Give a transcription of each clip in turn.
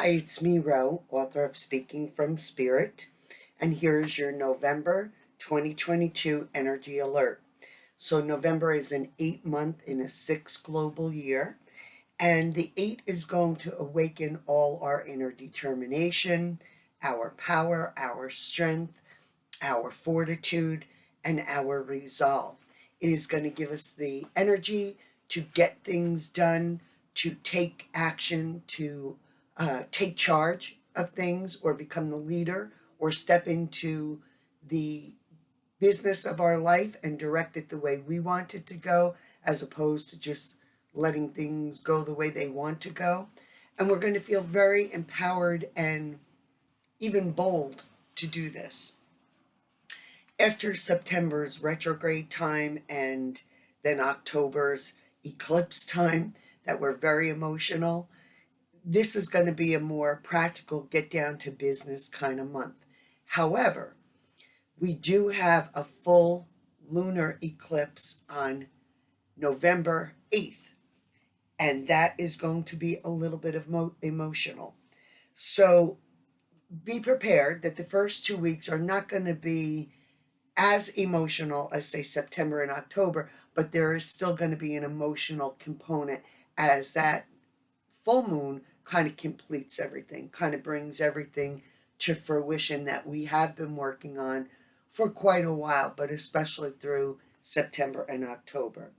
Hi, it's me, Ro, author of Speaking from Spirit, and here's your November 2022 energy alert. So, November is an 8 month in a 6 global year, and the 8 is going to awaken all our inner determination, our power, our strength, our fortitude, and our resolve. It is going to give us the energy to get things done, to take action, to take charge of things or become the leader or step into the business of our life and direct it the way we want it to go, as opposed to just letting things go the way they want to go. And we're going to feel very empowered and even bold to do this. After September's retrograde time and then October's eclipse time, that were very emotional, this is going to be a more practical, get down to business kind of month. However, we do have a full lunar eclipse on November 8th, and that is going to be a little bit of emotional. So be prepared that the first 2 weeks are not going to be as emotional as, say, September and October, but there is still going to be an emotional component as that full moon kind of completes everything, kind of brings everything to fruition that we have been working on for quite a while, but especially through September and October.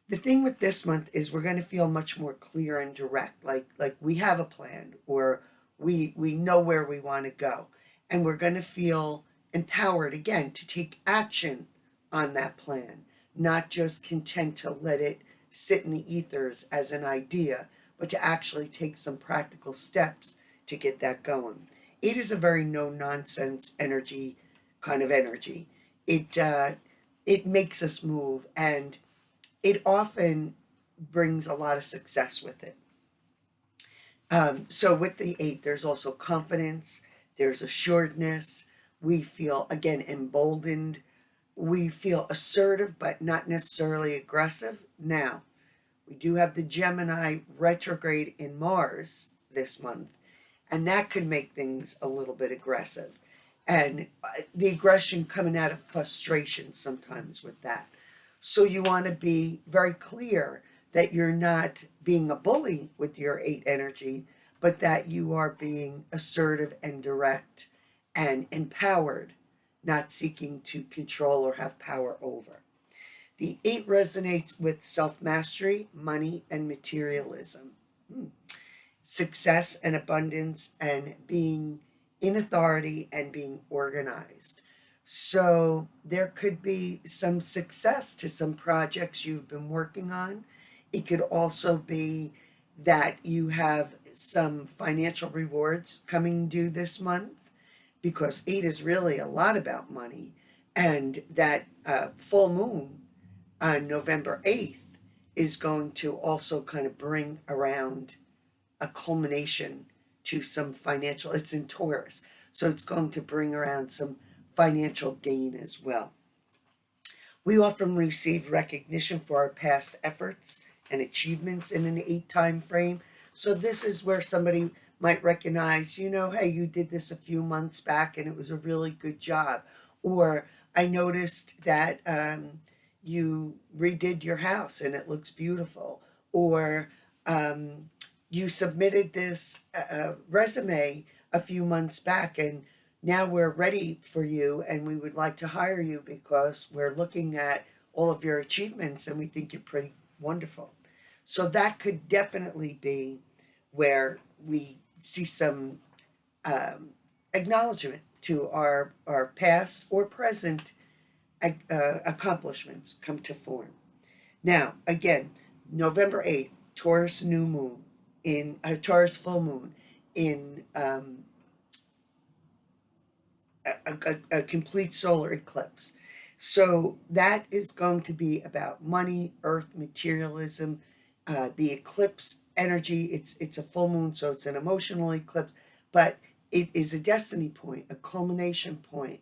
The thing with this month is we're going to feel much more clear and direct, like we have a plan, or we know where we want to go, and we're going to feel empowered again to take action on that plan, not just content to let it sit in the ethers as an idea, but to actually take some practical steps to get that going. It is a very no nonsense energy, kind of energy. It makes us move, and it often brings a lot of success with it. So with the 8, there's also confidence, there's assuredness. We feel, again, emboldened. We feel assertive, but not necessarily aggressive. Now, we do have the Gemini retrograde in Mars this month, and that could make things a little bit aggressive. And the aggression coming out of frustration sometimes with that. So you want to be very clear that you're not being a bully with your 8 energy, but that you are being assertive and direct and empowered, not seeking to control or have power over. The 8 resonates with self mastery, money, and materialism, success and abundance, and being in authority and being organized. So there could be some success to some projects you've been working on. It could also be that you have some financial rewards coming due this month, because 8 is really a lot about money. And that full moon on November 8th is going to also kind of bring around a culmination to some financial, it's in Taurus, so it's going to bring around some financial gain as well. We often receive recognition for our past efforts and achievements in an 8 time frame. So this is where somebody might recognize, hey, you did this a few months back and it was a really good job. Or I noticed that you redid your house and it looks beautiful. Or you submitted this resume a few months back, and now we're ready for you and we would like to hire you because we're looking at all of your achievements and we think you're pretty wonderful. So that could definitely be where we see some acknowledgement to our past or present accomplishments come to form. Now, again, November 8th, Taurus new moon in Taurus full moon in a complete solar eclipse. So that is going to be about money, earth, materialism. The eclipse energy, it's a full moon, so it's an emotional eclipse, but it is a destiny point, a culmination point,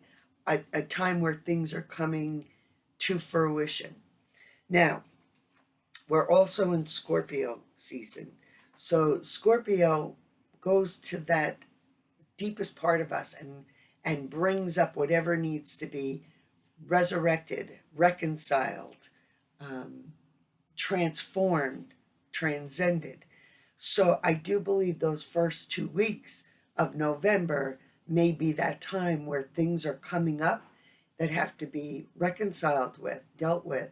a time where things are coming to fruition. Now, we're also in Scorpio season. So Scorpio goes to that deepest part of us and brings up whatever needs to be resurrected, reconciled, um, transformed, transcended. So I do believe those first 2 weeks of November may be that time where things are coming up that have to be reconciled with, dealt with,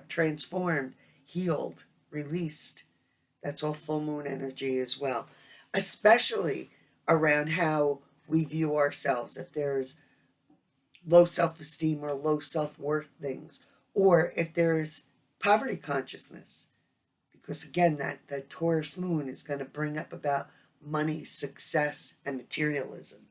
transformed, healed, released. That's all full moon energy as well, especially around how we view ourselves. If there's low self esteem or low self worth things, or if there's poverty consciousness, because again, that Taurus moon is going to bring up about money, success, and materialism.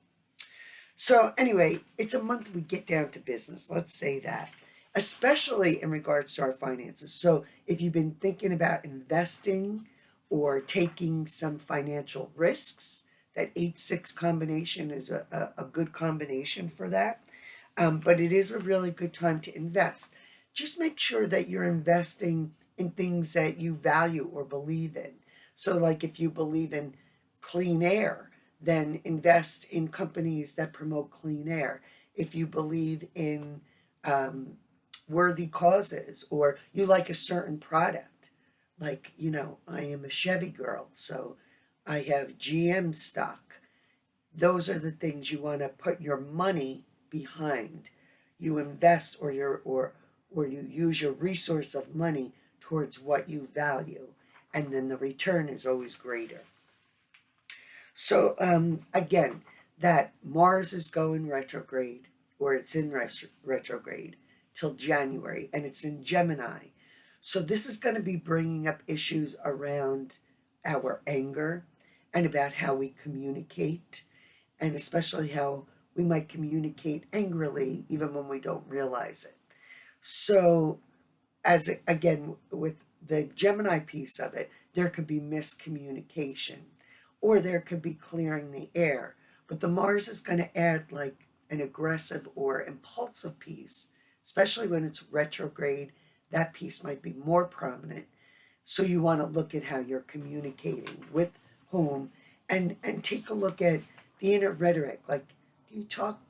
So, anyway, it's a month we get down to business, let's say that, especially in regards to our finances. So, if you've been thinking about investing or taking some financial risks, that 8-6 combination is a good combination for that. But it is a really good time to invest. Just make sure that you're investing in things that you value or believe in. So, like if you believe in clean air, then invest in companies that promote clean air. If you believe in worthy causes, or you like a certain product, like, I am a Chevy girl, so I have GM stock. Those are the things you want to put your money behind. You invest, or you use your resource of money towards what you value, and then the return is always greater. So again, that Mars is going retrograde, or it's in retrograde till January, and it's in Gemini. So this is going to be bringing up issues around our anger and about how we communicate, and especially how we might communicate angrily even when we don't realize it. So, again, with the Gemini piece of it, there could be miscommunication, or there could be clearing the air. But the Mars is going to add like an aggressive or impulsive piece, especially when it's retrograde. That piece might be more prominent. So you want to look at how you're communicating with whom, and take a look at the inner rhetoric. Like, do you talk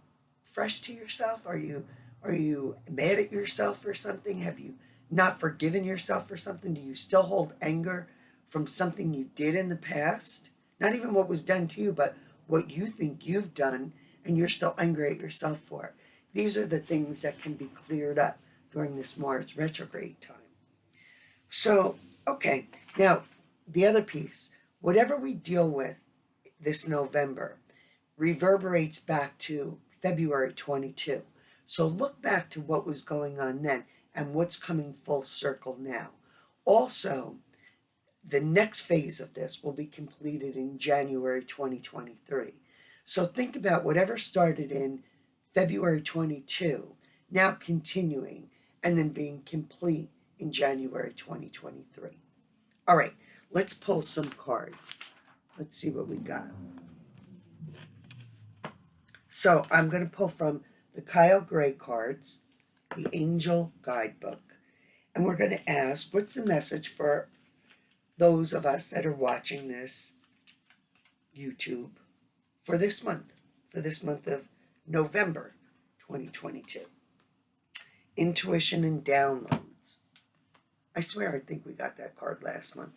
fresh to yourself? Are you mad at yourself for something? Have you not forgiven yourself for something? Do you still hold anger from something you did in the past? Not even what was done to you, but what you think you've done, and you're still angry at yourself for it. These are the things that can be cleared up during this Mars retrograde time. So, okay, now the other piece, whatever we deal with this November reverberates back to February 22. So look back to what was going on then and what's coming full circle now. Also, the next phase of this will be completed in January 2023. So think about whatever started in February 22, now continuing and then being complete in January 2023. All right, let's pull some cards. Let's see what we got. So I'm going to pull from the Kyle Gray cards, the Angel Guidebook, and we're going to ask, what's the message for those of us that are watching this YouTube for this month of November 2022? Intuition and downloads. I swear I think we got that card last month.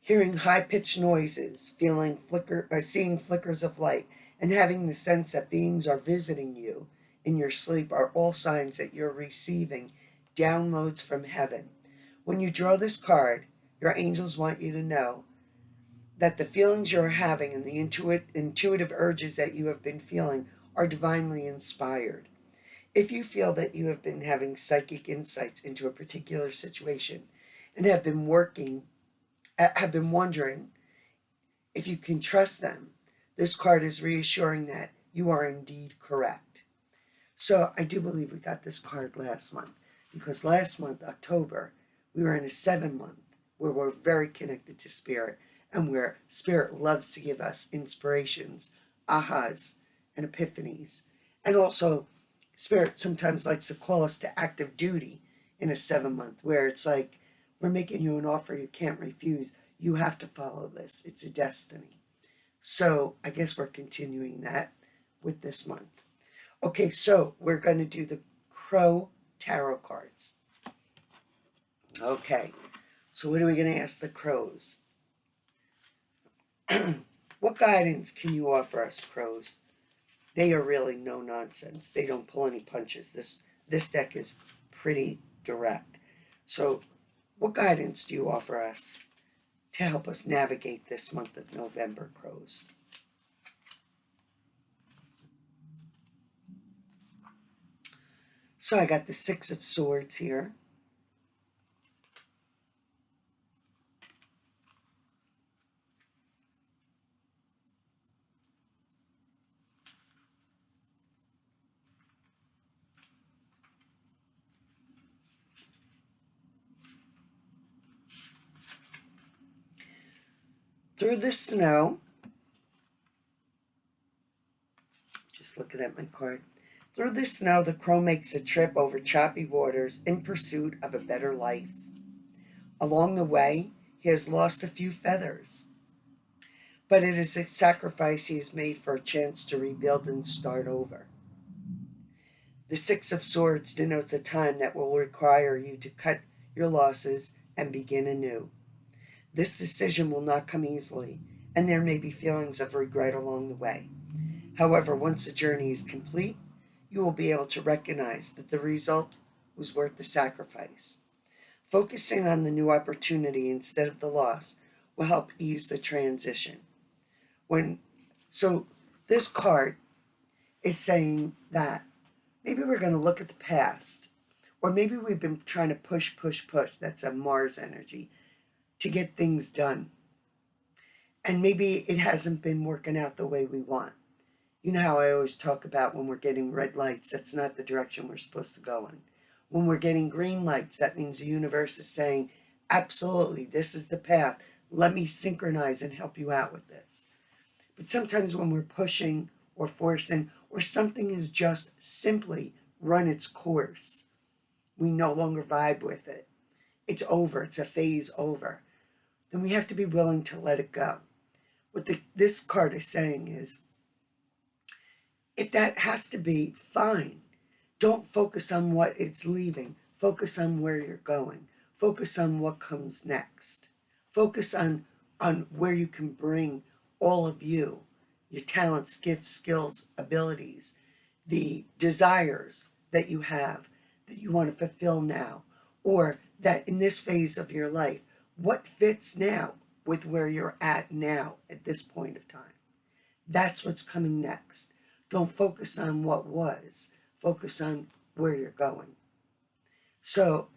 Hearing high-pitched noises, seeing flickers of light, and having the sense that beings are visiting you in your sleep are all signs that you're receiving downloads from heaven. When you draw this card, your angels want you to know that the feelings you're having and the intuitive urges that you have been feeling are divinely inspired. If you feel that you have been having psychic insights into a particular situation and have been wondering if you can trust them, this card is reassuring that you are indeed correct. So I do believe we got this card last month, because last month, October, we were in a 7-month where we're very connected to spirit, and where spirit loves to give us inspirations, ahas, and epiphanies. And also, Spirit sometimes likes to call us to active duty in a 7 month, where it's like, we're making you an offer you can't refuse. You have to follow this. It's a destiny. So I guess we're continuing that with this month. Okay, so we're going to do the Crow Tarot cards. Okay, so what are we going to ask the crows? What guidance can you offer us, crows? They are really no nonsense. They don't pull any punches. This deck is pretty direct. So, what guidance do you offer us to help us navigate this month of November, crows? So I got the Six of Swords here. Through the snow, just looking at my card. Through the snow, the crow makes a trip over choppy waters in pursuit of a better life. Along the way, he has lost a few feathers, but it is a sacrifice he has made for a chance to rebuild and start over. The Six of Swords denotes a time that will require you to cut your losses and begin anew. This decision will not come easily, and there may be feelings of regret along the way. However, once the journey is complete, you will be able to recognize that the result was worth the sacrifice. Focusing on the new opportunity instead of the loss will help ease the transition. So this card is saying that maybe we're going to look at the past, or maybe we've been trying to push. That's a Mars energy to get things done. And maybe it hasn't been working out the way we want. You know how I always talk about when we're getting red lights, that's not the direction we're supposed to go in. When we're getting green lights, that means the universe is saying, absolutely, this is the path. Let me synchronize and help you out with this. But sometimes when we're pushing or forcing, or something has just simply run its course, we no longer vibe with it. It's over. It's a phase over. Then we have to be willing to let it go. What this card is saying is, if that has to be, fine. Don't focus on what it's leaving. Focus on where you're going. Focus on what comes next. Focus on where you can bring all of you, your talents, gifts, skills, abilities, the desires that you have that you want to fulfill now, or that in this phase of your life, what fits now with where you're at now at this point of time. That's what's coming next. Don't focus on what was, focus on where you're going. So,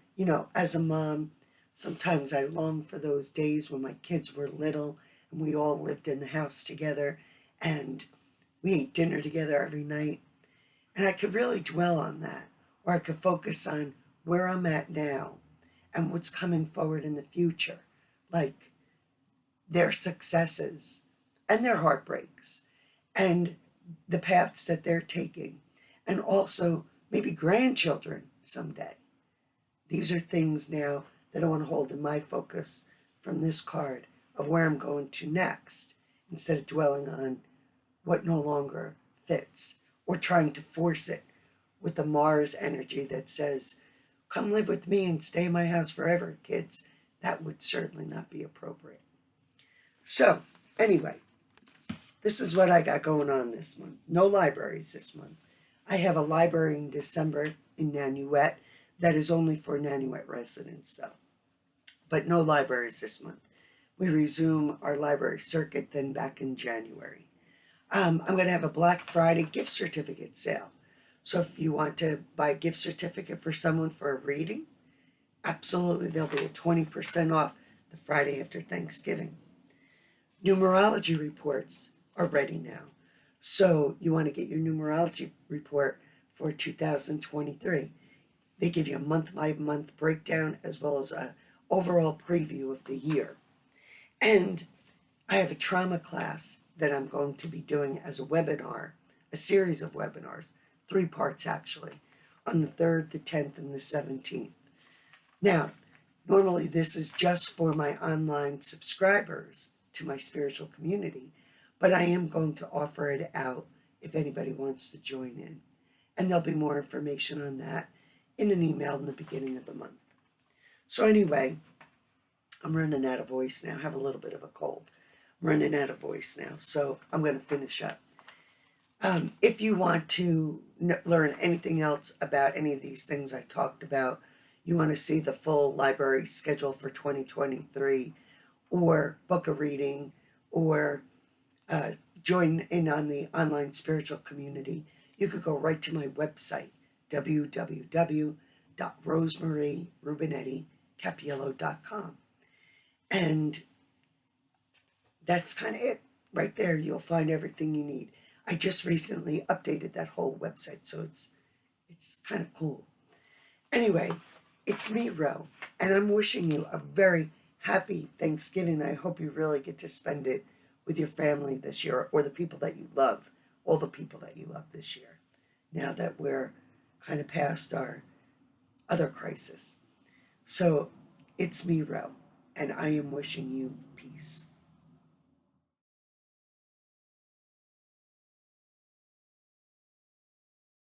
as a mom, sometimes I long for those days when my kids were little and we all lived in the house together and we ate dinner together every night. And I could really dwell on that, or I could focus on where I'm at now and what's coming forward in the future, like their successes and their heartbreaks and the paths that they're taking, and also maybe grandchildren someday. These are things now that I want to hold in my focus from this card of where I'm going to next, instead of dwelling on what no longer fits or trying to force it with the Mars energy that says, come live with me and stay in my house forever, kids. That would certainly not be appropriate. So, anyway, this is what I got going on this month. No libraries this month. I have a library in December in Nanuet that is only for Nanuet residents, though. But no libraries this month. We resume our library circuit then back in January. I'm going to have a Black Friday gift certificate sale. So if you want to buy a gift certificate for someone for a reading, absolutely there'll be a 20% off the Friday after Thanksgiving. Numerology reports are ready now. So you want to get your numerology report for 2023. They give you a month-by-month breakdown as well as an overall preview of the year. And I have a trauma class that I'm going to be doing as a webinar, a series of webinars 3 parts actually, on the 3rd, the 10th, and the 17th. Now, normally this is just for my online subscribers to my spiritual community, but I am going to offer it out if anybody wants to join in. And there'll be more information on that in an email in the beginning of the month. So anyway, I'm running out of voice now. I have a little bit of a cold. I'm running out of voice now, so I'm going to finish up. If you want to learn anything else about any of these things I talked about, you want to see the full library schedule for 2023, or book a reading, or join in on the online spiritual community, you could go right to my website, www.rosemarierubinetti.com. And that's kind of it. Right there, you'll find everything you need. I just recently updated that whole website, so it's kind of cool. Anyway, it's me, Ro, and I'm wishing you a very happy Thanksgiving. I hope you really get to spend it with your family this year, or the people that you love, all the people that you love this year, now that we're kind of past our other crisis. So it's me, Ro, and I am wishing you peace.